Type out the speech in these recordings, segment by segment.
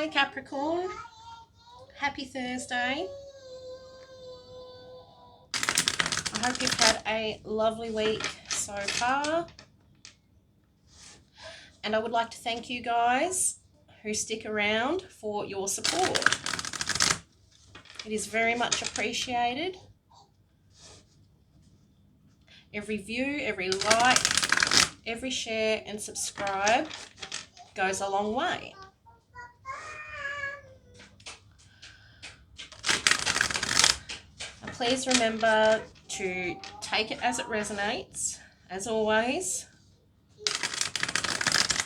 Hey Capricorn, happy Thursday. I hope you've had a lovely week so far. And I would like to thank you guys who stick around for your support. It is very much appreciated. Every view, every like, every share and subscribe goes a long way. Please remember to take it as it resonates, as always.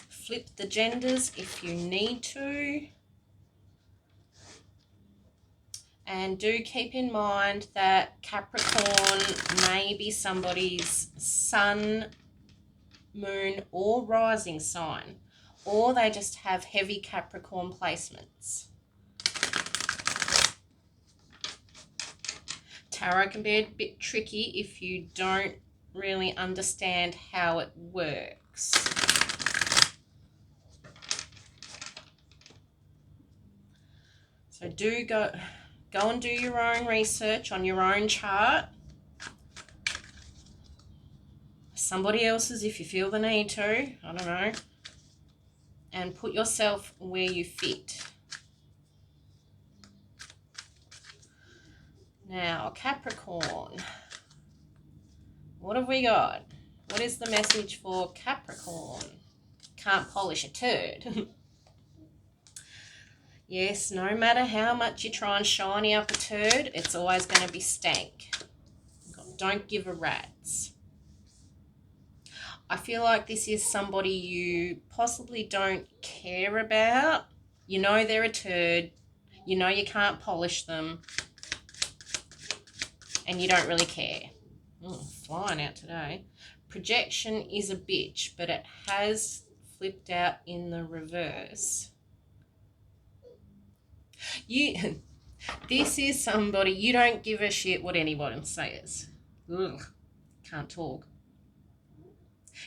Flip the genders if you need to. And do keep in mind that Capricorn may be somebody's sun, moon, or rising sign, or they just have heavy Capricorn placements. Tarot can be a bit tricky if you don't really understand how it works. So do go and do your own research on your own chart. Somebody else's if you feel the need to, I don't know. And put yourself where you fit. Now, Capricorn, what have we got? What is the message for Capricorn? Can't polish a turd. Yes, no matter how much you try and shiny up a turd, it's always going to be stank. Don't give a rat's. I feel like this is somebody you possibly don't care about. You know they're a turd. You know you can't polish them. And you don't really care. Flying out today. Projection is a bitch, but it has flipped out in the reverse. This is somebody, you don't give a shit what anyone says. Ugh, can't talk.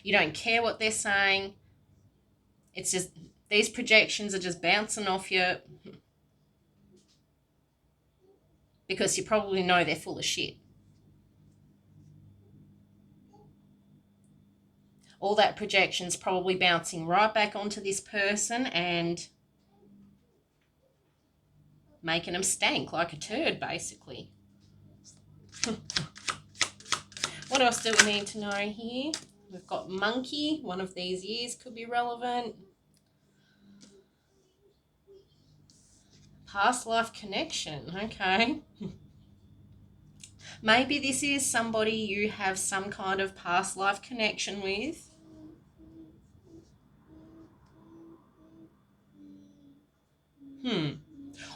You don't care what they're saying. It's just, these projections are just bouncing off you because you probably know they're full of shit. All that projection's probably bouncing right back onto this person and making them stank like a turd, basically. What else do we need to know here? We've got monkey. One of these years could be relevant. Past life connection. Okay. Maybe this is somebody you have some kind of past life connection with.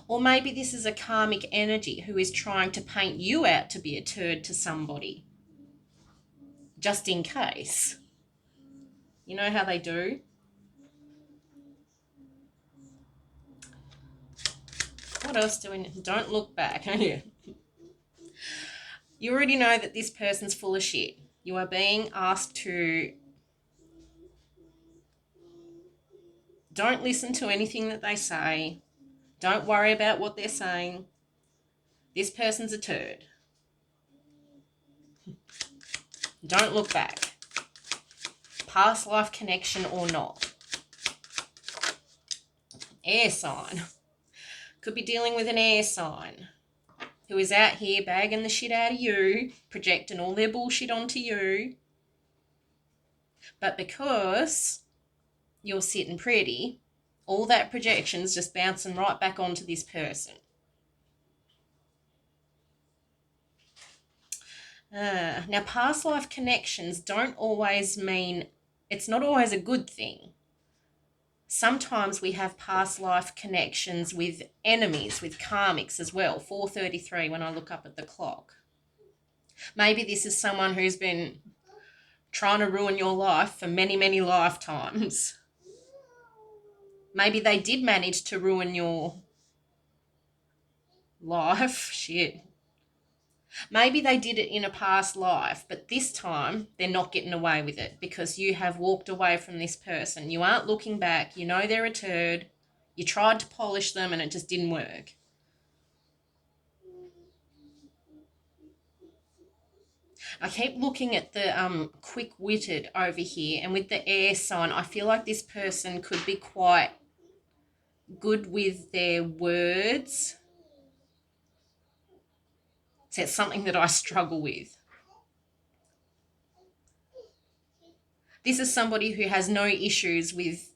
Or maybe this is a karmic energy who is trying to paint you out to be a turd to somebody. Just in case. You know how they do? What else do we need? Don't look back. You already know that this person's full of shit. You are being asked to don't listen to anything that they say. Don't worry about what they're saying. This person's a turd. Don't look back. Past life connection or not. Air sign. Could be dealing with an air sign who is out here bagging the shit out of you, projecting all their bullshit onto you. But because you're sitting pretty, all that projection's just bouncing right back onto this person. Now, past life connections don't always mean, it's not always a good thing. Sometimes we have past life connections with enemies, with karmics as well. 4:33 when I look up at the clock. Maybe this is someone who's been trying to ruin your life for many, many lifetimes. Maybe they did manage to ruin your life. Shit. Maybe they did it in a past life, but this time they're not getting away with it because you have walked away from this person. You aren't looking back. You know they're a turd. You tried to polish them and it just didn't work. I keep looking at the quick-witted over here, and with the air sign, I feel like this person could be quite good with their words. So it's something that I struggle with. This is somebody who has no issues with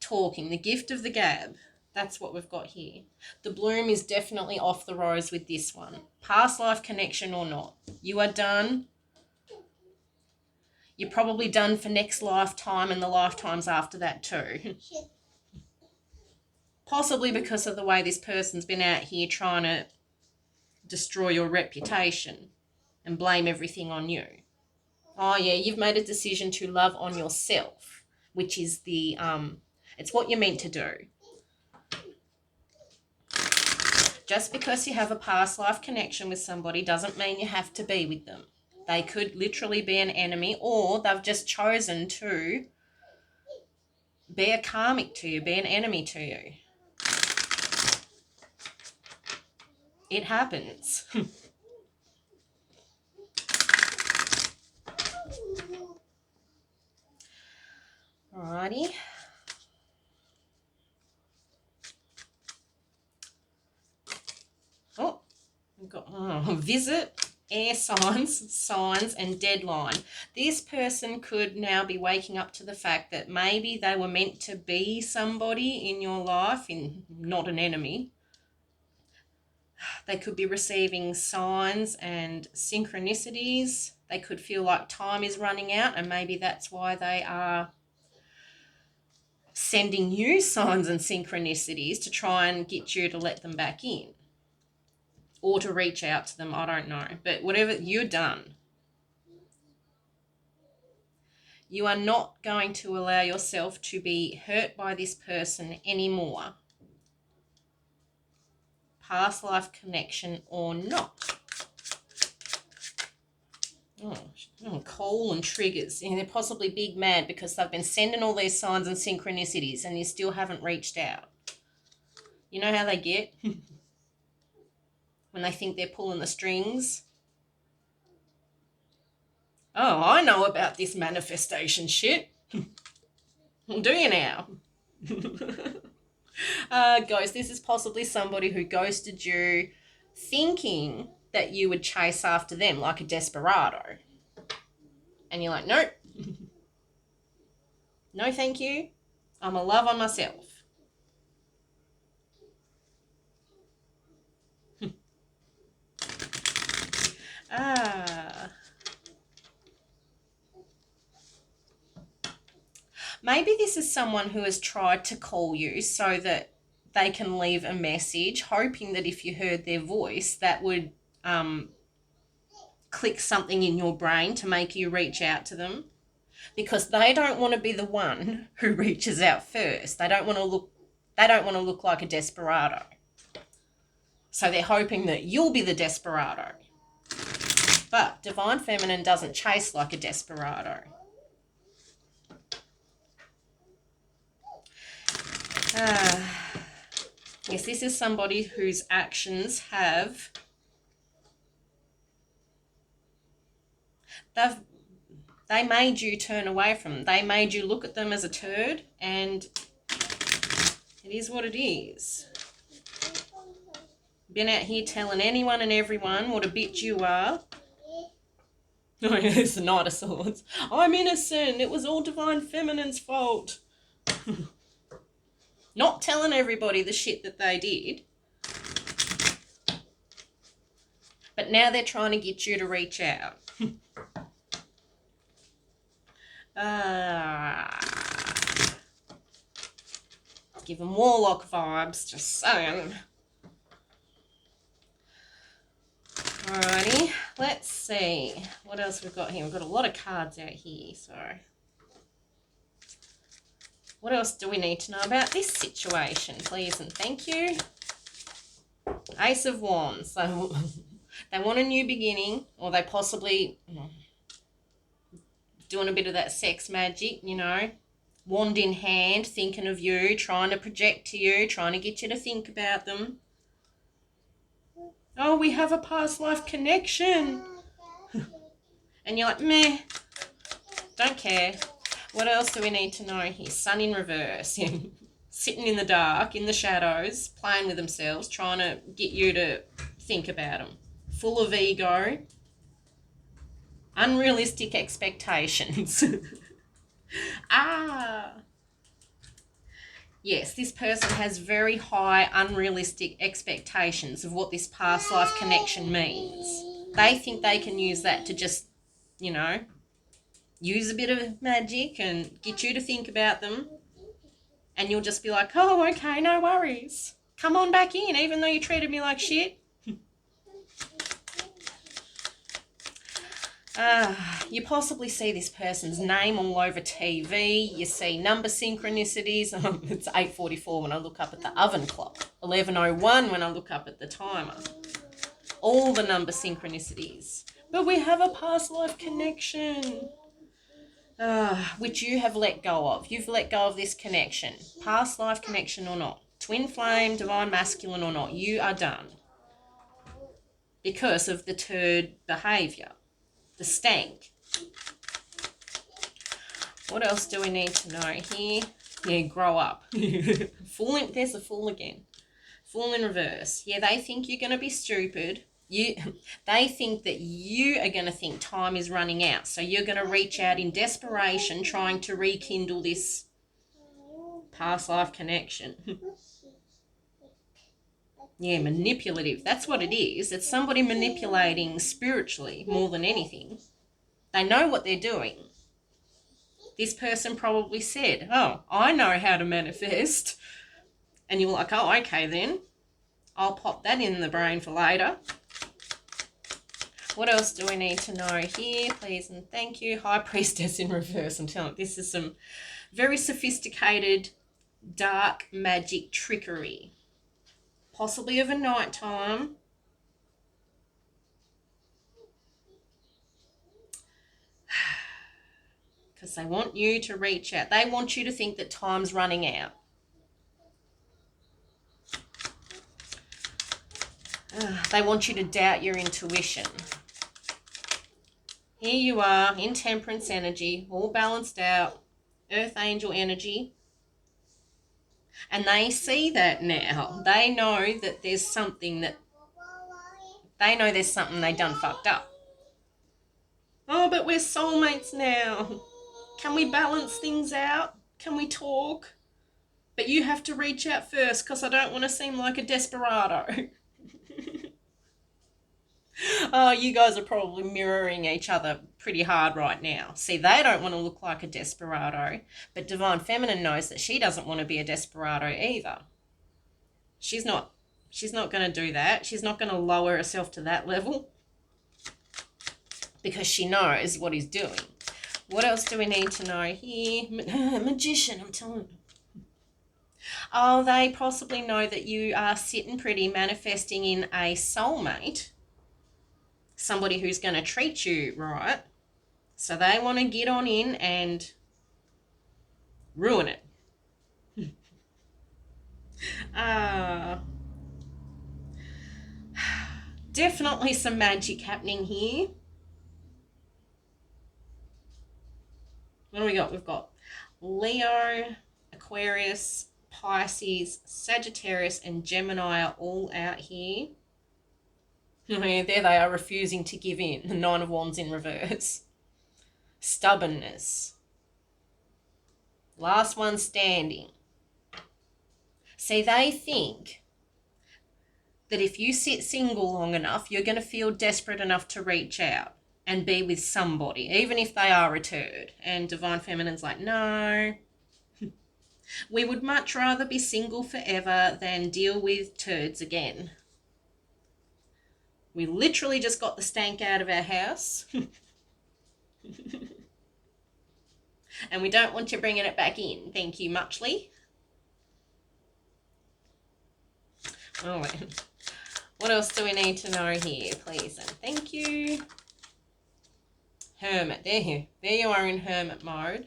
talking. The gift of the gab. That's what we've got here. The bloom is definitely off the rose with this one. Past life connection or not. You are done. You're probably done for next lifetime and the lifetimes after that too. Possibly because of the way this person's been out here trying to destroy your reputation and blame everything on you. Oh yeah, you've made a decision to love on yourself, which is the, it's what you're meant to do. Just because you have a past life connection with somebody doesn't mean you have to be with them. They could literally be an enemy, or they've just chosen to be a karmic to you, be an enemy to you. It happens. Alrighty. Oh, we've got visit, air signs, and deadline. This person could now be waking up to the fact that maybe they were meant to be somebody in your life, not an enemy. They could be receiving signs and synchronicities. They could feel like time is running out, and maybe that's why they are sending you signs and synchronicities to try and get you to let them back in. Or to reach out to them, I don't know. But whatever, you're done. You are not going to allow yourself to be hurt by this person anymore. Past life connection or not. Coal and triggers. And they're possibly big mad because they've been sending all these signs and synchronicities and you still haven't reached out. You know how they get? When they think they're pulling the strings. Oh, I know about this manifestation shit. Do you now? Ghost, this is possibly somebody who ghosted you thinking that you would chase after them like a desperado. And you're like, nope. No, thank you. I'm a love on myself. Maybe this is someone who has tried to call you so that they can leave a message, hoping that if you heard their voice, that would click something in your brain to make you reach out to them. Because they don't want to be the one who reaches out first. They don't want to look like a desperado. So they're hoping that you'll be the desperado. But Divine Feminine doesn't chase like a desperado. Yes, this is somebody whose actions have... They made you turn away from them. They made you look at them as a turd, and it is what it is. Been out here telling anyone and everyone what a bitch you are. Oh, it's the Knight of Swords. I'm innocent. It was all Divine Feminine's fault. Not telling everybody the shit that they did. But now they're trying to get you to reach out. Give them Warlock vibes, just saying. Alrighty, let's see. What else we've got here? We've got a lot of cards out here, so... What else do we need to know about this situation? Please and thank you. Ace of Wands. So they want a new beginning, or they possibly doing a bit of that sex magic, you know, wand in hand, thinking of you, trying to project to you, trying to get you to think about them. Oh, we have a past life connection. And you're like, meh, don't care. What else do we need to know here? Sun in reverse. Sitting in the dark, in the shadows, playing with themselves, trying to get you to think about them. Full of ego. Unrealistic expectations. Yes, this person has very high unrealistic expectations of what this past life connection means. They think they can use that to just, you know, use a bit of magic and get you to think about them. And you'll just be like, oh, okay, no worries. Come on back in, even though you treated me like shit. You possibly see this person's name all over TV. You see number synchronicities. It's 8:44 when I look up at the oven clock. 11:01 when I look up at the timer. All the number synchronicities. But we have a past life connection. Which you have let go of. You've let go of this connection. Past life connection or not. Twin flame, divine masculine or not. You are done. Because of the turd behaviour. The stank. What else do we need to know here? Yeah, grow up. There's a fool again. Fool in reverse. Yeah, they think you're going to be stupid. They think that you are going to think time is running out. So you're going to reach out in desperation trying to rekindle this past life connection. Yeah, manipulative. That's what it is. It's somebody manipulating spiritually more than anything. They know what they're doing. This person probably said, oh, I know how to manifest. And you're like, oh, okay then. I'll pop that in the brain for later. What else do we need to know here? Please and thank you. High Priestess in reverse. I'm telling you, this is some very sophisticated dark magic trickery. Possibly of a night time. Because they want you to reach out. They want you to think that time's running out. They want you to doubt your intuition. Here you are in temperance energy, all balanced out, earth angel energy. And they see that now. They know that there's something they done fucked up. Oh, but we're soulmates now. Can we balance things out? Can we talk? But you have to reach out first because I don't want to seem like a desperado. Oh, you guys are probably mirroring each other pretty hard right now. See, they don't want to look like a desperado, but Divine Feminine knows that she doesn't want to be a desperado either. She's not going to do that. She's not going to lower herself to that level because she knows what he's doing. What else do we need to know here? Magician, I'm telling you. Oh, they possibly know that you are sitting pretty, manifesting in a soulmate. Somebody who's going to treat you right. So they want to get on in and ruin it. Definitely some magic happening here. What do we got? We've got Leo, Aquarius, Pisces, Sagittarius, and Gemini are all out here. There they are, refusing to give in. The Nine of Wands in reverse. Stubbornness. Last one standing. See, they think that if you sit single long enough, you're going to feel desperate enough to reach out and be with somebody, even if they are a turd. And Divine Feminine's like, no. We would much rather be single forever than deal with turds again. We literally just got the stank out of our house. And we don't want you bringing it back in. Thank you muchly. Oh, what else do we need to know here, please? And thank you. Hermit. There you are in hermit mode.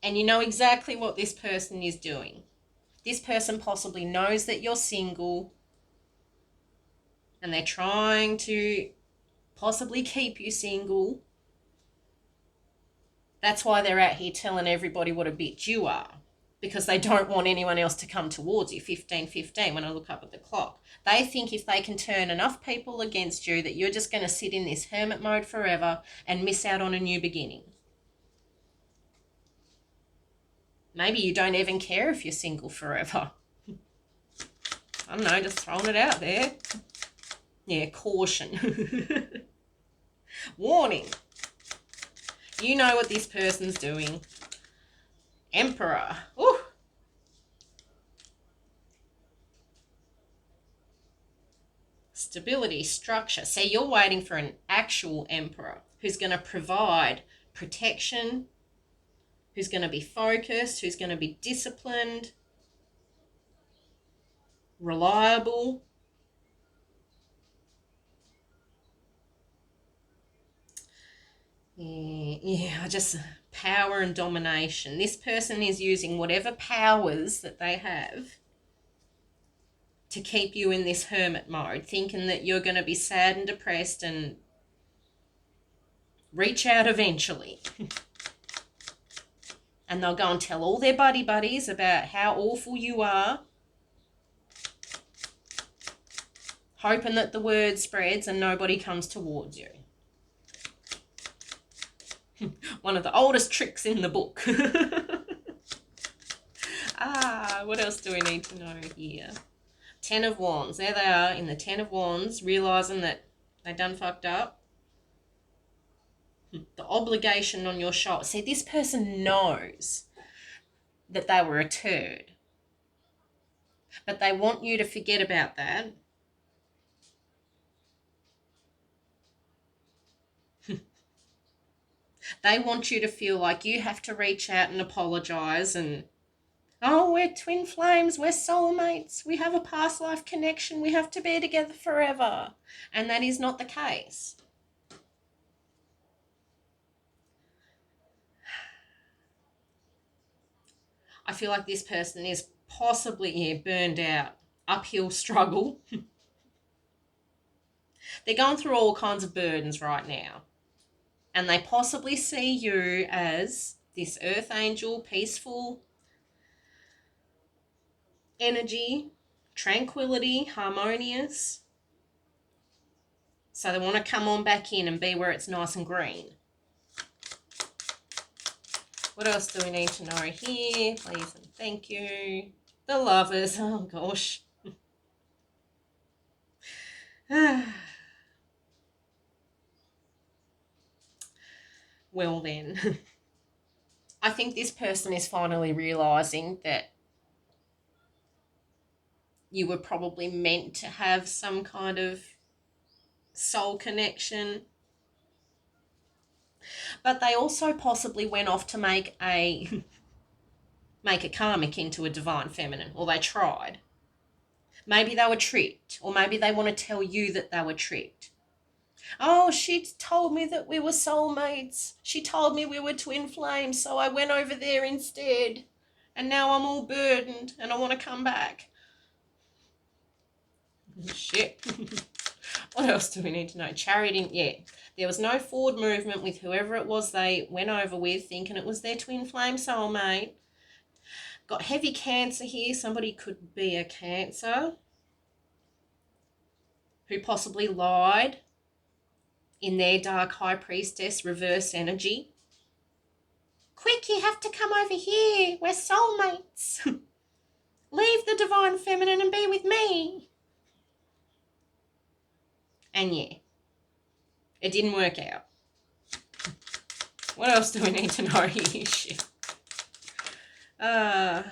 And you know exactly what this person is doing. This person possibly knows that you're single and they're trying to possibly keep you single. That's why they're out here telling everybody what a bitch you are, because they don't want anyone else to come towards you. 15:15 when I look up at the clock. They think if they can turn enough people against you that you're just going to sit in this hermit mode forever and miss out on a new beginning. Maybe you don't even care if you're single forever. I don't know, just throwing it out there. Yeah, caution. Warning. You know what this person's doing. Emperor. Ooh. Stability, structure. See, you're waiting for an actual emperor who's going to provide protection, who's going to be focused, who's going to be disciplined, reliable. Yeah, just power and domination. This person is using whatever powers that they have to keep you in this hermit mode, thinking that you're going to be sad and depressed and reach out eventually. And they'll go and tell all their buddies about how awful you are, hoping that the word spreads and nobody comes towards you. One of the oldest tricks in the book. What else do we need to know here? 10 of Wands. There they are in the 10 of Wands, realising that they done fucked up. The obligation on your shoulder. See, this person knows that they were a turd, but they want you to forget about that. They want you to feel like you have to reach out and apologise and, oh, we're twin flames, we're soulmates, we have a past life connection, we have to be together forever. And that is not the case. I feel like this person is possibly burned out, uphill struggle. They're going through all kinds of burdens right now. And they possibly see you as this earth angel, peaceful energy, tranquility, harmonious. So they want to come on back in and be where it's nice and green. What else do we need to know here? Please and thank you. The Lovers. Oh, gosh. Well, then. I think this person is finally realising that you were probably meant to have some kind of soul connection. But they also possibly went off to make a karmic into a divine feminine, or they tried. Maybe they were tricked, or maybe they want to tell you that they were tricked. Oh, she told me that we were soulmates. She told me we were twin flames, so I went over there instead. And now I'm all burdened and I want to come back. Shit. What else do we need to know? Chariot, yeah. There was no forward movement with whoever it was they went over with, thinking it was their twin flame soulmate. Got heavy Cancer here. Somebody could be a Cancer who possibly lied in their dark high priestess reverse energy. Quick, you have to come over here. We're soulmates. Leave the divine feminine and be with me. And yeah, it didn't work out. What else do we need to know here? Shit. There's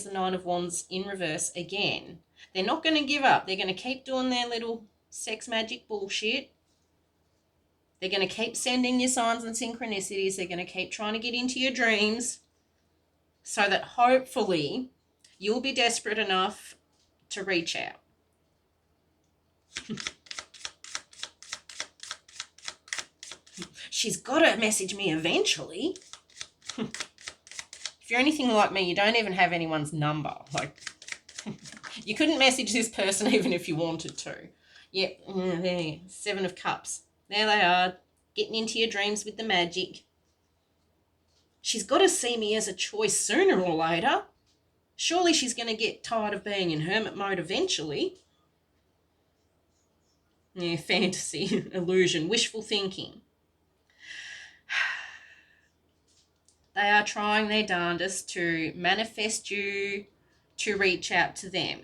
the 9 of Wands in reverse again. They're not going to give up. They're going to keep doing their little sex magic bullshit. They're going to keep sending you signs and synchronicities. They're going to keep trying to get into your dreams so that hopefully you'll be desperate enough to reach out. She's got to message me eventually. If you're anything like me, you don't even have anyone's number. Like, you couldn't message this person even if you wanted to. Yep, there, 7 of Cups. There they are, getting into your dreams with the magic. She's got to see me as a choice sooner or later. Surely she's going to get tired of being in hermit mode eventually. Yeah, fantasy, illusion, wishful thinking. They are trying their darndest to manifest you to reach out to them.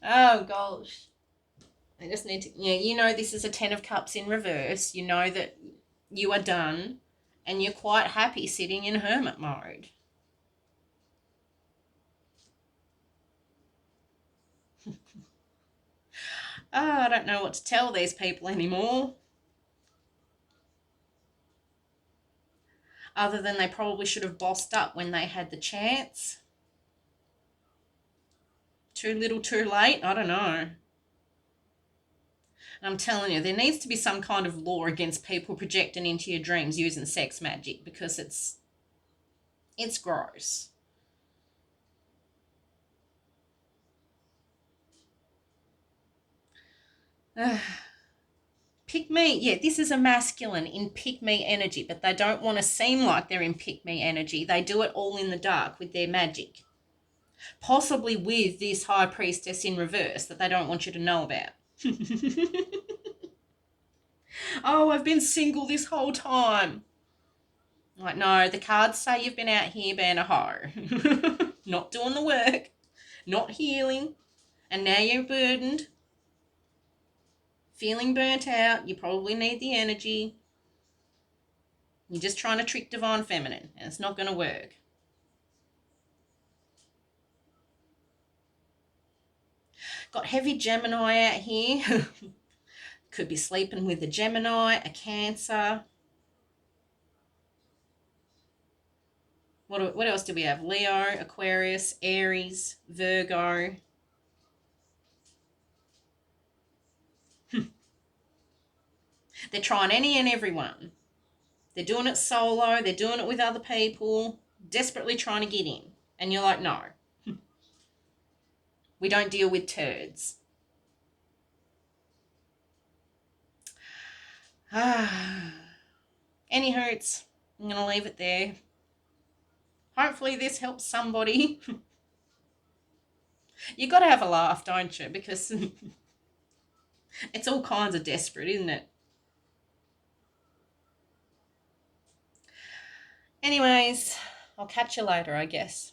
Oh, gosh. I just need to, yeah, you know this is a 10 of Cups in reverse. You know that you are done and you're quite happy sitting in hermit mode. I don't know what to tell these people anymore. Other than they probably should have bossed up when they had the chance. Too little, too late? I don't know. I'm telling you, there needs to be some kind of law against people projecting into your dreams using sex magic, because it's gross. Pick me. Yeah, this is a masculine in pick me energy, but they don't want to seem like they're in pick me energy. They do it all in the dark with their magic. Possibly with this high priestess in reverse that they don't want you to know about. Oh, I've been single this whole time. Like, no, the cards say you've been out here being a hoe. Not doing the work. Not healing. And now you're burdened. Feeling burnt out. You probably need the energy. You're just trying to trick divine feminine, and it's not going to work. Got heavy Gemini out here. Could be sleeping with a Gemini, a Cancer. What else do we have? Leo, Aquarius, Aries, Virgo. They're trying any and everyone. They're doing it solo. They're doing it with other people. Desperately trying to get in. And you're like, no. We don't deal with turds. Any hurts. I'm going to leave it there. Hopefully this helps somebody. You got to have a laugh, don't you? Because it's all kinds of desperate, isn't it? Anyways, I'll catch you later, I guess.